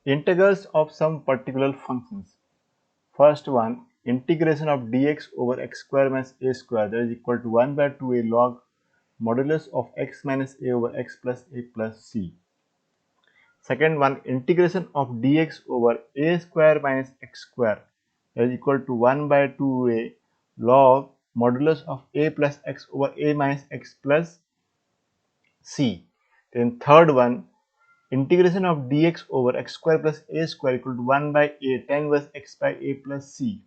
Integrals of some particular functions. First one, integration of dx over x square minus a square, that is equal to 1 by 2a log modulus of x minus a over x plus a plus c. Second one, integration of dx over a square minus x square, that is equal to 1 by 2a log modulus of a plus x over a minus x plus c. Then third one, integration of dx over x square plus a square equal to 1 by a tan inverse x by a plus c.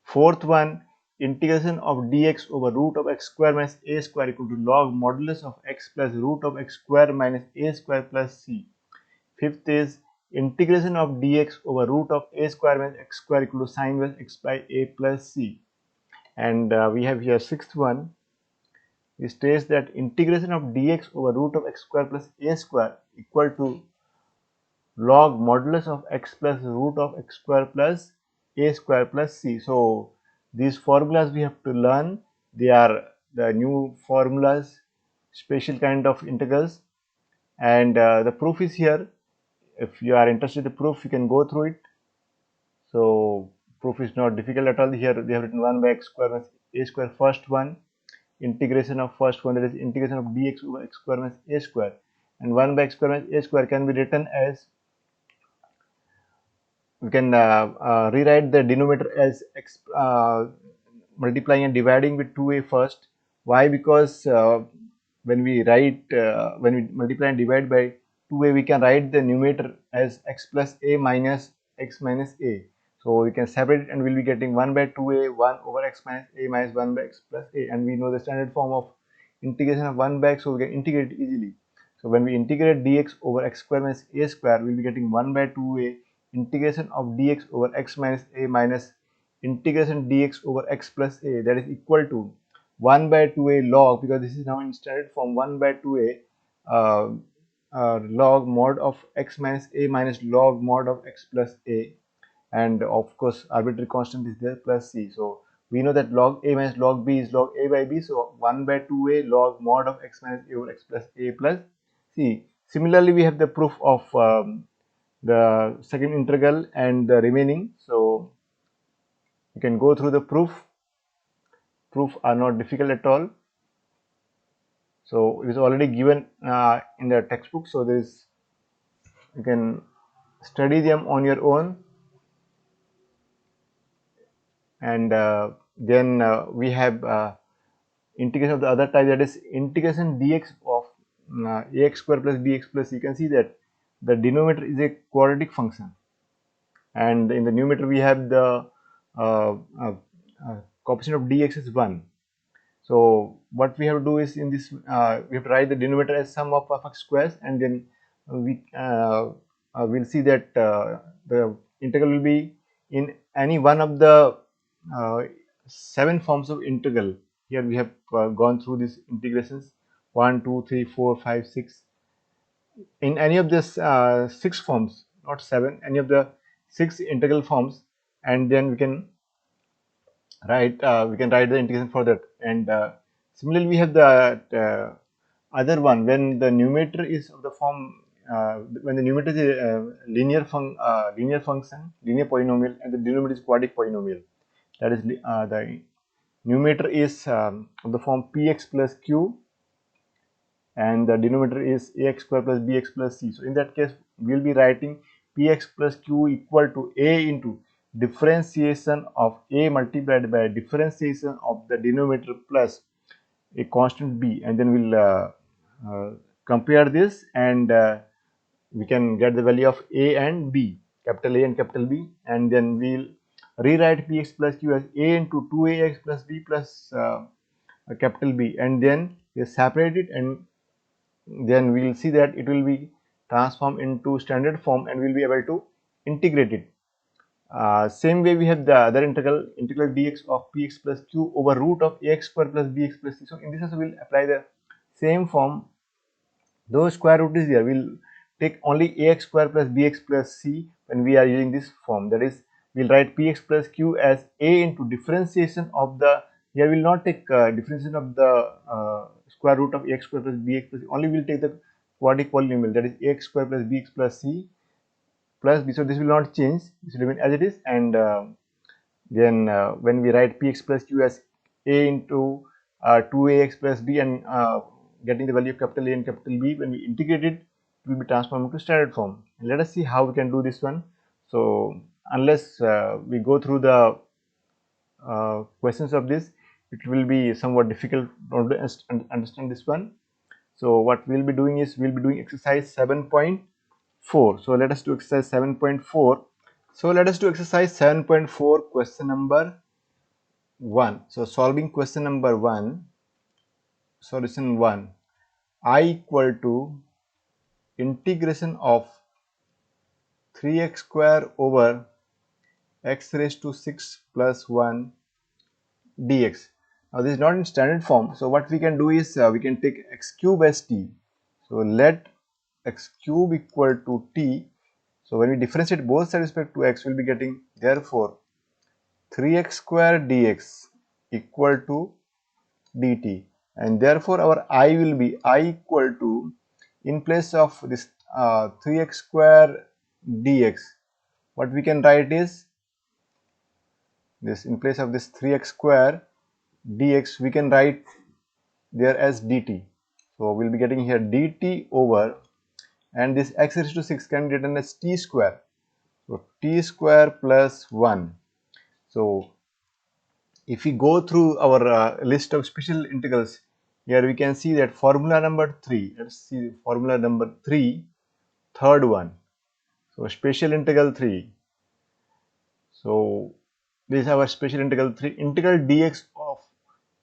Fourth one, integration of dx over root of x square minus a square equal to log modulus of x plus root of x square minus a square plus c. Fifth is integration of dx over root of a square minus x square equal to sin inverse x by a plus c. And we have here sixth one. It states that integration of dx over root of x square plus a square equal to log modulus of x plus root of x square plus a square plus c. So these formulas we have to learn. They are the new formulas, special kind of integrals, and the proof is here. If you are interested in the proof, you can go through it. So proof is not difficult at all. Here they have written 1 by x square minus a square. First one, integration of first one, that is integration of dx over x square minus a square, and 1 by x square minus a square can be written as, we can rewrite the denominator as x multiplying and dividing with 2a first. Why? Because when we multiply and divide by 2a, we can write the numerator as x plus a minus x minus a. So we can separate it and we'll be getting 1 by 2a 1 over x minus a minus 1 by x plus a, and we know the standard form of integration of 1 by x, so we can integrate it easily. So when we integrate dx over x square minus a square, we'll be getting 1 by 2a integration of dx over x minus a minus integration dx over x plus a, that is equal to 1 by 2a log, because this is now in standard form, 1 by 2a log mod of x minus a minus log mod of x plus a, and of course arbitrary constant is there, plus c. So we know that log a minus log b is log a by b, so 1 by 2a log mod of x minus a over x plus a plus c. Similarly, we have the proof of the second integral and the remaining. So you can go through the proof. Proof are not difficult at all. So it is already given in the textbook. So this, you can study them on your own. And then we have integration of the other type, that is integration dx of ax square plus bx plus. You can see that the denominator is a quadratic function, and in the numerator we have the uh, uh, coefficient of dx is 1. So what we have to do is, in this we have to write the denominator as sum of x squares, and then we will see that the integral will be in any one of the 7 forms of integral. Here we have gone through these integrations 1, 2, 3, 4, 5, 6. In any of these 6 forms, not 7, any of the 6 integral forms, and then we can write the integration for that. And similarly, we have the other one, when the numerator is of the form, when the numerator is a linear function, linear polynomial, and the denominator is quadratic polynomial. That is the numerator is of the form px plus q, and the denominator is ax square plus bx plus c. So in that case, we will be writing px plus q equal to a into differentiation of a multiplied by differentiation of the denominator plus a constant b, and then we'll compare this, and we can get the value of a and b, capital A and capital B, and then we'll rewrite px plus q as a into 2ax plus b plus capital B, and then we separate it, and then we will see that it will be transformed into standard form, and we will be able to integrate it. Same way we have the other integral dx of px plus q over root of ax square plus bx plus c. So in this also we will apply the same form, though square root is there. We will take only ax square plus bx plus c when we are using this form, that is, we will write px plus q as a into differentiation of the, here we will not take differentiation of the square root of ax square plus bx plus c, only we will take the quadratic polynomial, that is ax square plus bx plus c, plus b. So this will not change, this will remain as it is, and then when we write px plus q as a into 2ax plus b, and getting the value of capital A and capital B, when we integrate it, it will be transformed into standard form. And let us see how we can do this one. So unless we go through the questions of this, it will be somewhat difficult to understand this one. So what we will be doing is, we will be doing exercise 7.4. So let us do exercise 7.4. So let us do exercise 7.4, question number 1. So solving question number 1, solution 1, I equal to integration of 3x square over x raised to 6 plus 1 dx. Now this is not in standard form, so what we can do is, we can take x cube as t. So let x cube equal to t. So when we differentiate both sides with respect to x, we will be getting, therefore 3x square dx equal to dt, and therefore our I will be, I equal to, in place of this 3x square dx, what we can write is this, in place of this 3x square dx, we can write there as dt. So we will be getting here dt over, and this x raised to 6 can be written as t square. So t square plus 1. So if we go through our list of special integrals, here we can see that formula number 3, let us see formula number 3, third one. So special integral 3. So this is our special integral 3, integral dx of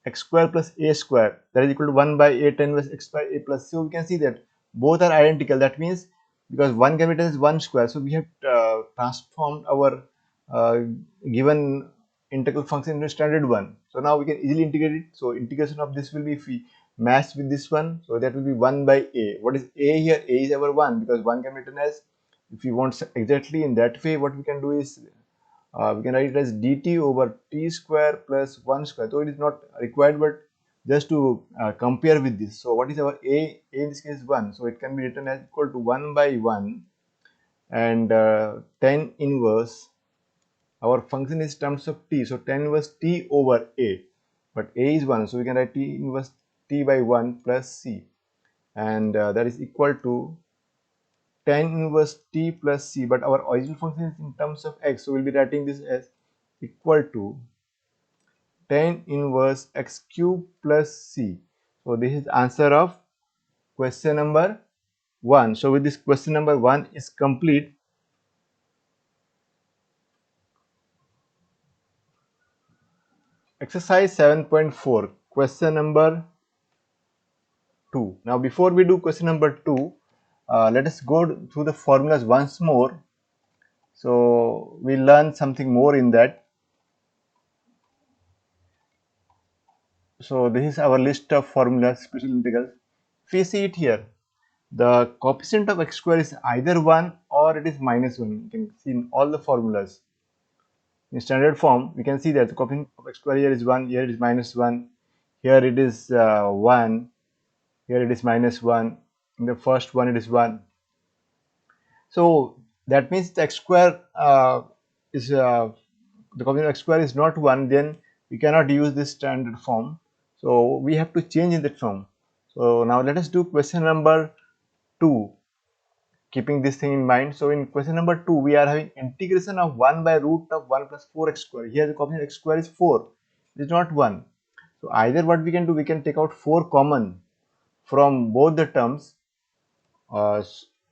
x square plus a square, that is equal to 1 by a tan inverse x by a plus. So we can see that both are identical. That means, because 1 can be written as 1 square, so we have transformed our uh, given integral function into standard one. So now we can easily integrate it. So integration of this will be, if we match with this one, so that will be 1 by a. What is a here? A is our 1, because 1 can be written as, if we want exactly in that way, what we can do is, we can write it as dt over t square plus 1 square. So it is not required, but just to compare with this. So what is our a? A in this case is 1, so it can be written as equal to 1 by 1, and tan inverse, our function is terms of t, so tan inverse t over a, but a is 1, so we can write t inverse t by 1 plus c, and that is equal to tan inverse t plus c, but our original function is in terms of x, so we'll be writing this as equal to tan inverse x cube plus c. So this is answer of question number 1. So with this, question number 1 is complete. Exercise 7.4, question number 2. Now before we do question number 2, let us go through the formulas once more, so we learn something more in that. So this is our list of formulas, special integrals. If we see it here, the coefficient of x square is either 1 or it is minus 1. You can see in all the formulas. In standard form, we can see that the coefficient of x square here is 1, here it is minus 1, here it is 1, here it is minus 1, in the first one it is 1. So that means the x square is the coefficient of x square is not 1, then we cannot use this standard form. So we have to change in that form. So now let us do question number 2, keeping this thing in mind. So in question number 2, we are having integration of 1 by root of 1 plus 4x square. Here the coefficient of x square is 4, it is not 1. So either what we can do, we can take out 4 common from both the terms, uh,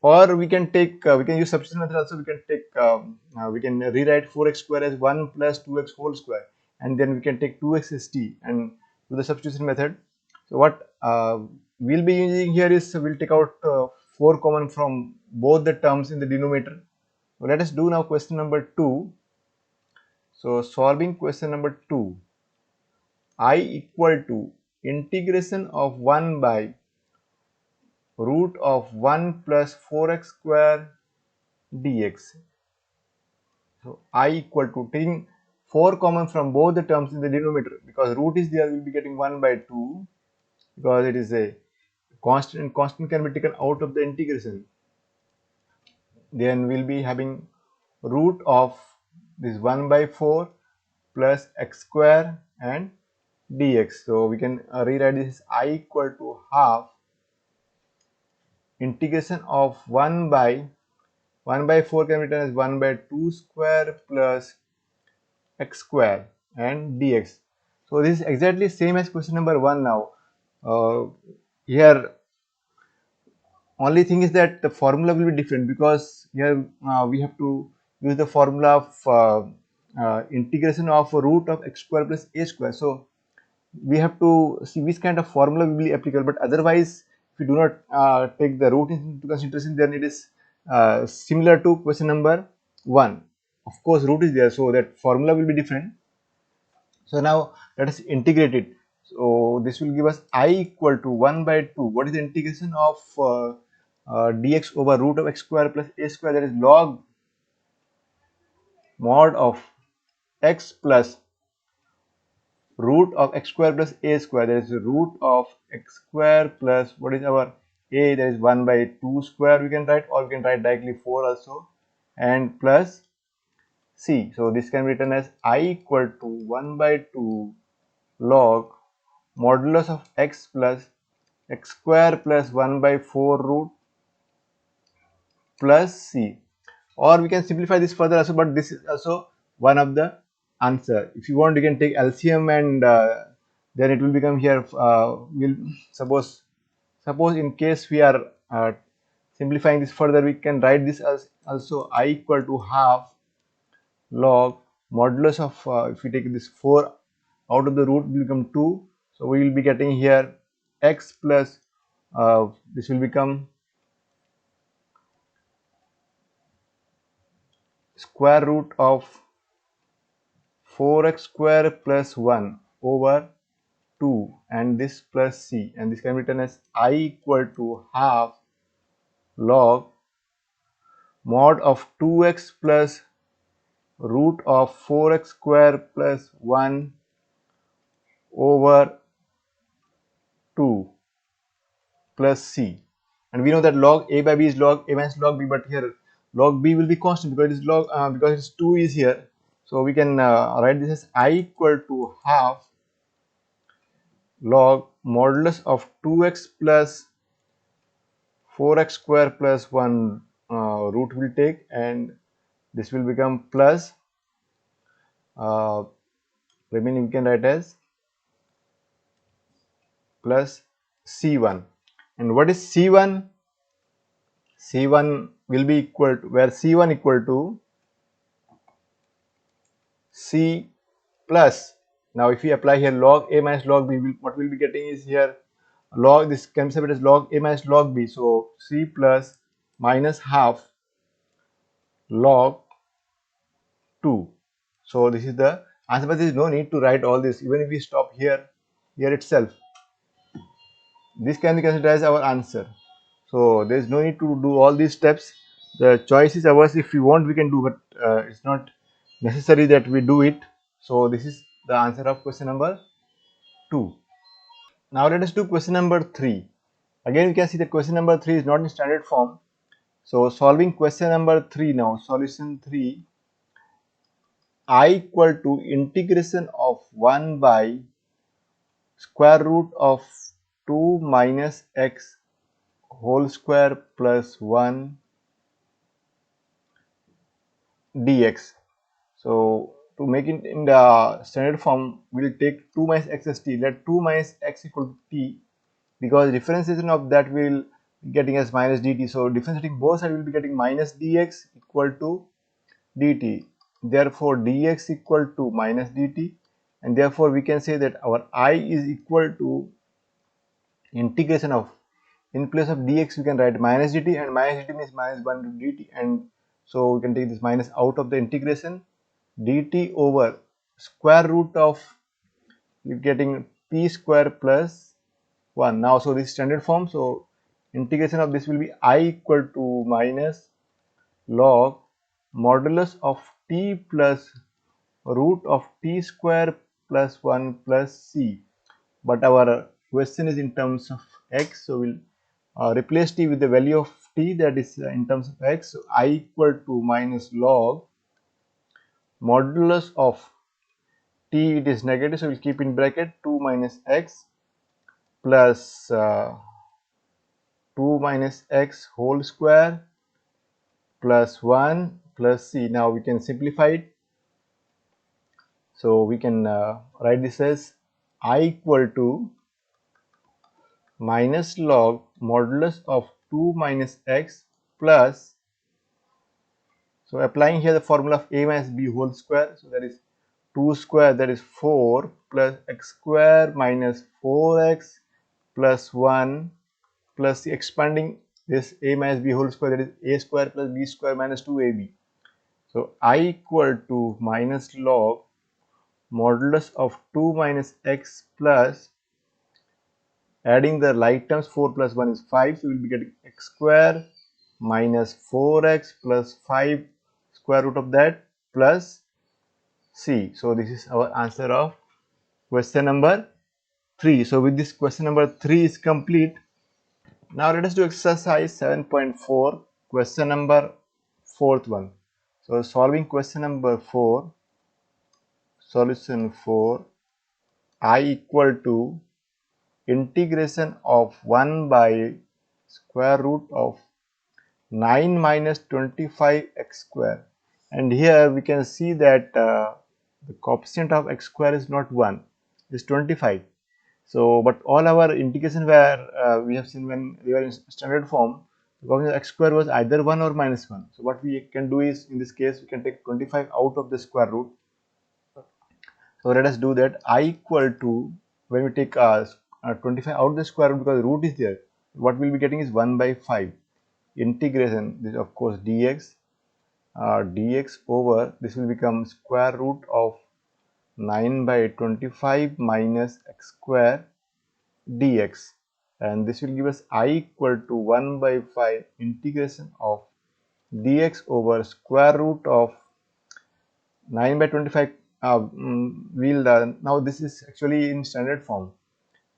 or we can take, we can use substitution method also. We can take, we can rewrite 4x square as 1 plus 2x whole square, and then we can take 2x as t and do the substitution method. So what we'll be using here is, we'll take out 4 common from both the terms in the denominator. So let us do now question number 2. So solving question number 2, I equal to integration of 1 by root of 1 plus 4x square dx. So I equal to, taking 4 common from both the terms in the denominator, because root is there, we will be getting 1 by 2, because it is a constant, and constant can be taken out of the integration. then we'll be having root of this 1 by 4 plus x square and dx. So we can rewrite this as I equal to half integration of 1 by 4 can be written as 1 by 2 square plus x square and dx. So this is exactly same as question number 1 now. Here only thing is that the formula will be different, because here we have to use the formula of integration of root of x square plus a square. So we have to see which kind of formula will be applicable, but otherwise if we do not take the root into consideration, then it is similar to question number 1. Of course root is there, so that formula will be different. So now let us integrate it. So this will give us I equal to 1 by 2. What is the integration of dx over root of x square plus a square? That is log mod of x plus root of x square plus a square. That is the root of x square plus what is our a, that is 1 by 2 square we can write, or we can write directly 4 also, and plus c. So this can be written as I equal to 1 by 2 log modulus of x plus x square plus 1 by 4 root plus c. Or we can simplify this further also, but this is also one of the answer. If you want, you can take LCM, and then it will become here, will suppose in case we are simplifying this further, we can write this as also I equal to half log modulus of, if we take this 4 out of the root, will become 2. So we will be getting here x plus this will become square root of 4x square plus 1 over 2, and this plus c, and this can be written as I equal to half log mod of 2x plus root of 4x square plus 1 over 2 plus c. And we know that log a by b is log a minus log b, but here log b will be constant because it is log because it's 2 is here. So we can write this as I equal to half log modulus of 2x plus 4x square plus 1 root will take, and this will become plus uh, remaining we can write as plus c1. And what is c1? c1 will be equal to, where c1 equal to c plus, now if we apply here log a minus log b, what we'll be getting is here log, this can be separated as log a minus log b, so c plus minus half log 2. So this is the answer, but there is no need to write all this. Even if we stop here itself, this can be considered as our answer. So there is no need to do all these steps. The choice is ours. If we want, we can do, but it's not necessary that we do it. So this is the answer of question number 2. Now let us do question number 3. Again, you can see that question number 3 is not in standard form. So solving question number 3 now, solution 3, I equal to integration of 1 by square root of 2 minus x whole square plus 1 dx. So to make it in the standard form, we will take 2 minus x as t. Let 2 minus x equal to t, because differentiation of that will be getting as minus dt. So differentiating both sides, will be getting minus dx equal to dt. Therefore dx equal to minus dt, and therefore we can say that our I is equal to integration of, in place of dx we can write minus dt, and minus dt means minus 1 to dt, and so we can take this minus out of the integration, dt over square root of, you're getting p square plus 1. Now so this is standard form, so integration of this will be I equal to minus log modulus of t plus root of t square plus 1 plus c. But our question is in terms of x, so we'll replace t with the value of t, that is in terms of x. So I equal to minus log modulus of t, it is negative, so we'll keep in bracket 2 minus x plus 2 minus x whole square plus 1 plus c. Now we can simplify it. So we can write this as I equal to minus log modulus of 2 minus x plus, so applying here the formula of a minus b whole square, so that is 2 square, that is 4, plus x square minus 4x plus 1 plus the expanding this a minus b whole square, that is a square plus b square minus 2ab. So I equal to minus log modulus of 2 minus x plus, adding the like terms, 4 plus 1 is 5, so we will be getting x square minus 4x plus 5 square root of that plus c. So this is our answer of question number 3. So with this, question number 3 is complete. Now let us do exercise 7.4, question number 4th one. So solving question number 4, solution 4, I equal to integration of 1 by square root of 9 minus 25 x square, and here we can see that the coefficient of x square is not 1, it is 25. So but all our integration were we have seen when they were in standard form, the coefficient of x square was either 1 or minus 1. So what we can do is, in this case, we can take 25 out of the square root. So let us do that. I equal to, when we take 25 out of the square root, because root is there, what we will be getting is 1 by 5 integration, this of course dx, dx over, this will become square root of 9 by 25 minus x square dx, and this will give us I equal to 1 by 5 integration of dx over square root of 9 by 25. Now this is actually in standard form.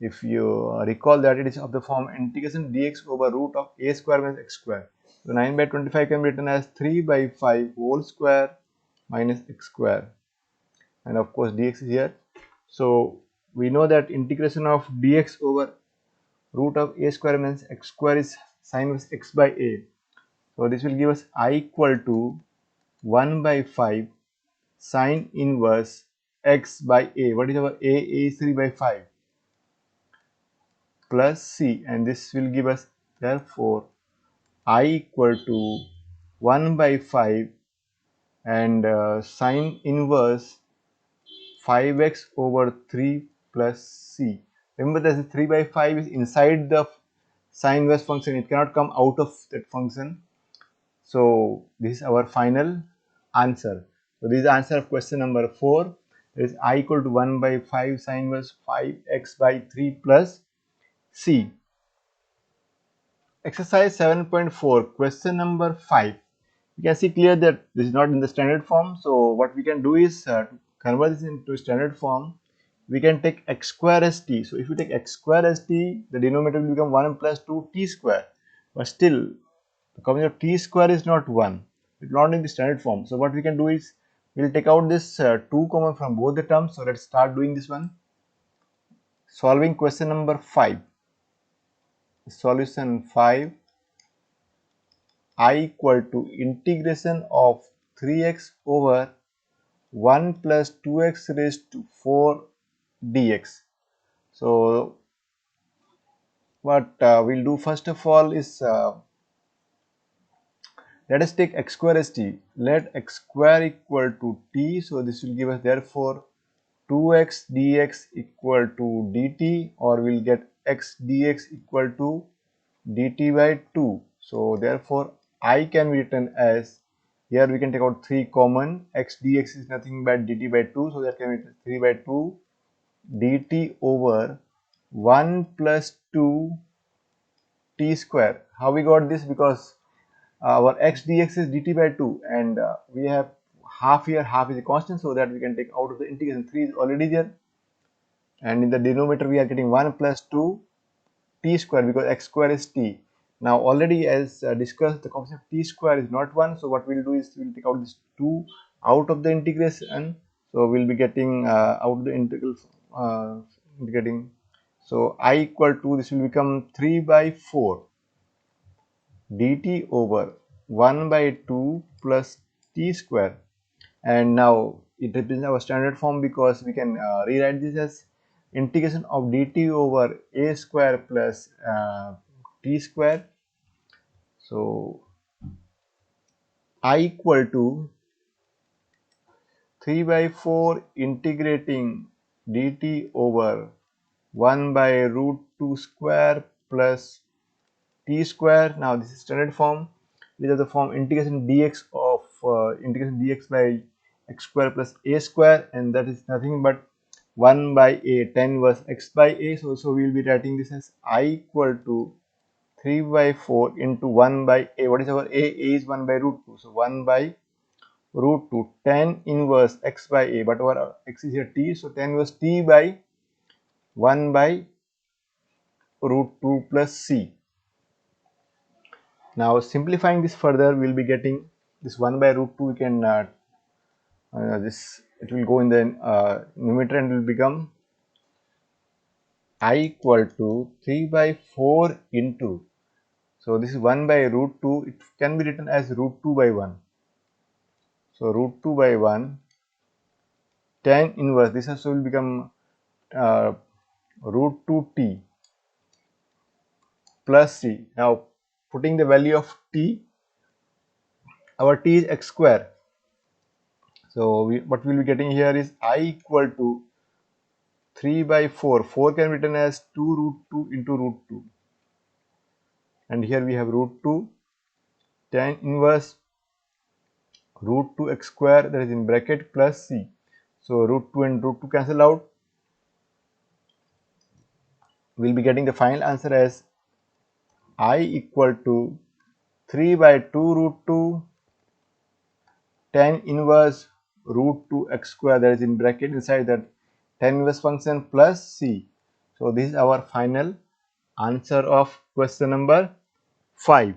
If you recall that it is of the form integration dx over root of a square minus x square. So 9 by 25 can be written as 3 by 5 whole square minus x square, and of course dx is here. So we know that integration of dx over root of a square minus x square is sine inverse x by a. So this will give us I equal to 1 by 5 sine inverse x by a. What is our a? A is 3 by 5 plus c, and this will give us, therefore I equal to 1 by 5 and sine inverse 5x over 3 plus c. Remember that 3 by 5 is inside the sine inverse function, it cannot come out of that function. So this is our final answer. So this is the answer of question number 4. That is I equal to 1 by 5 sine inverse 5x by 3 plus c. Exercise 7.4, question number 5. You can see clear that this is not in the standard form. So what we can do is to convert this into standard form, we can take x square as t. So if you take x square as t, the denominator will become 1 plus 2 t square. But still, the combination of t square is not 1. It's not in the standard form. So what we can do is, we will take out this 2 common from both the terms. So let's start doing this one. Solving question number 5. Solution 5. I equal to integration of 3x over 1 plus 2x raised to 4 dx. So what we'll do first of all is, let us take x square as t. Let x square equal to t. So this will give us, therefore 2x dx equal to dt, or we'll get x dx equal to dt by 2. So therefore I can be written as, here we can take out 3 common, x dx is nothing but dt by 2, so that can be 3 by 2 dt over 1 plus 2 t square. How we got this? Because our x dx is dt by 2, and we have half here, half is a constant, so that we can take out of the integration. 3 is already there, and in the denominator we are getting 1 plus 2 t square, because x square is t. Now already as discussed, the coefficient of t square is not 1. So what we'll do is we'll take out this 2 out of the integration. So we'll be getting out the integral, getting, so I equal to, this will become 3 by 4 dt over 1 by 2 plus t square. And now it represents our standard form because we can rewrite this as integration of dt over a square plus t square. So I equal to 3 by 4 integrating dt over 1 by root 2 square plus t square. Now this is standard form. These are the form integration dx of integration dx by x square plus a square, and that is nothing but 1 by a, tan inverse x by a. So we will be writing this as I equal to 3 by 4 into 1 by a. What is our a? A is 1 by root 2. So 1 by root 2 tan inverse x by a, but our x is here t, so tan inverse t by 1 by root 2 plus c. Now simplifying this further, we will be getting this 1 by root 2, we can this, it will go in the numerator and will become I equal to 3 by 4 into, so this is 1 by root 2, it can be written as root 2 by 1. So root 2 by 1 tan inverse, this also will become root 2t plus c. Now putting the value of t, our t is x square. So what we will be getting here is I equal to 3 by 4. 4 can be written as 2 root 2 into root 2. And here we have root 2 tan inverse root 2 x square, that is in bracket, plus c. So root 2 and root 2 cancel out. We will be getting the final answer as I equal to 3 by 2 root 2 tan inverse root 2 x square, that is in bracket, inside that tan inverse function, plus c. So this is our final answer of question number 5.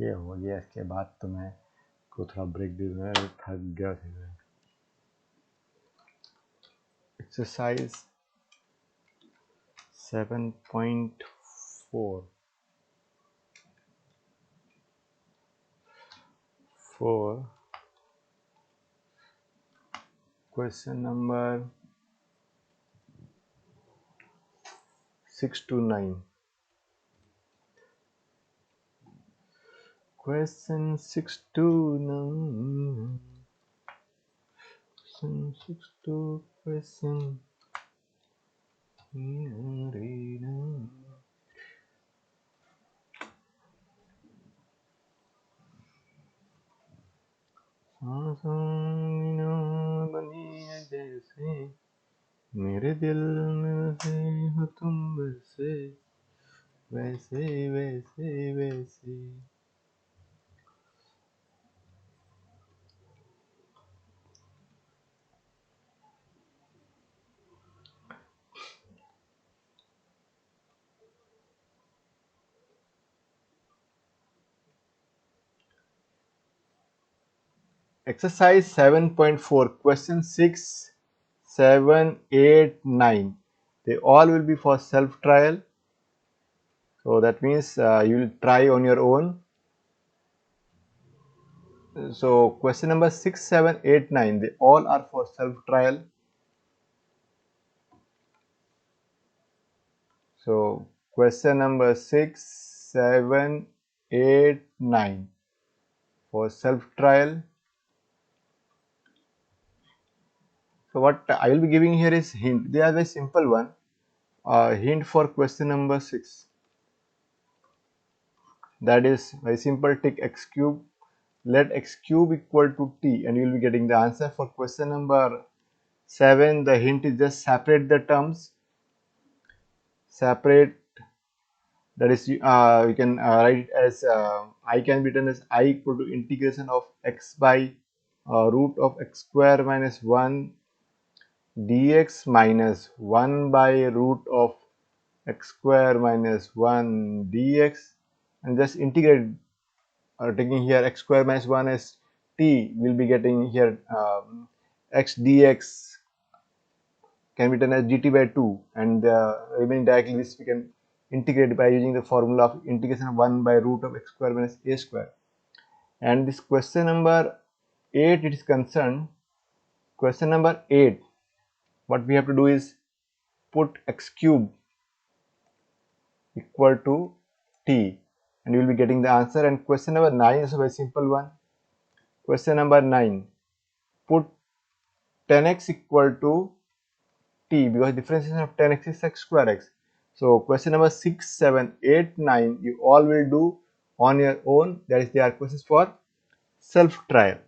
ये हो गया, इसके बाद तो मैं को थोड़ा break दे दूंगा, थक गया था। Exercise 7.4 question number 6 to 9. Question 6 to 9. Question 6 to question. जैसे मेरे दिल में बसे हो तुम, वैसे वैसे वैसे वैसे। Exercise 7.4, question 6, 7, 8, 9. They all will be for self trial. So that means you will try on your own. So question number 6, 7, 8, 9, they all are for self trial. So question number 6, 7, 8, 9 for self trial. So what I will be giving here is hint. They are very simple one. Hint for question number 6. That is very simple. Take x cube let x cube equal to t, and you will be getting the answer for question number 7. The hint is just separate the terms, separate, that is you can write it as I can be written as I equal to integration of x by root of x square minus 1 dx minus 1 by root of x square minus 1 dx, and just integrate, taking here x square minus 1 as t, will be getting here x dx can be written as dt by 2, and the remaining directly this we can integrate by using the formula of integration of 1 by root of x square minus a square. And this question number 8 it is concerned. Question number 8, what we have to do is put x cube equal to t, and you will be getting the answer. And question number 9 is a very simple one. Question number 9, put 10x equal to t, because differentiation of 10x is x square x. So question number 6, 7, 8, 9 you all will do on your own, that is they are questions for self trial.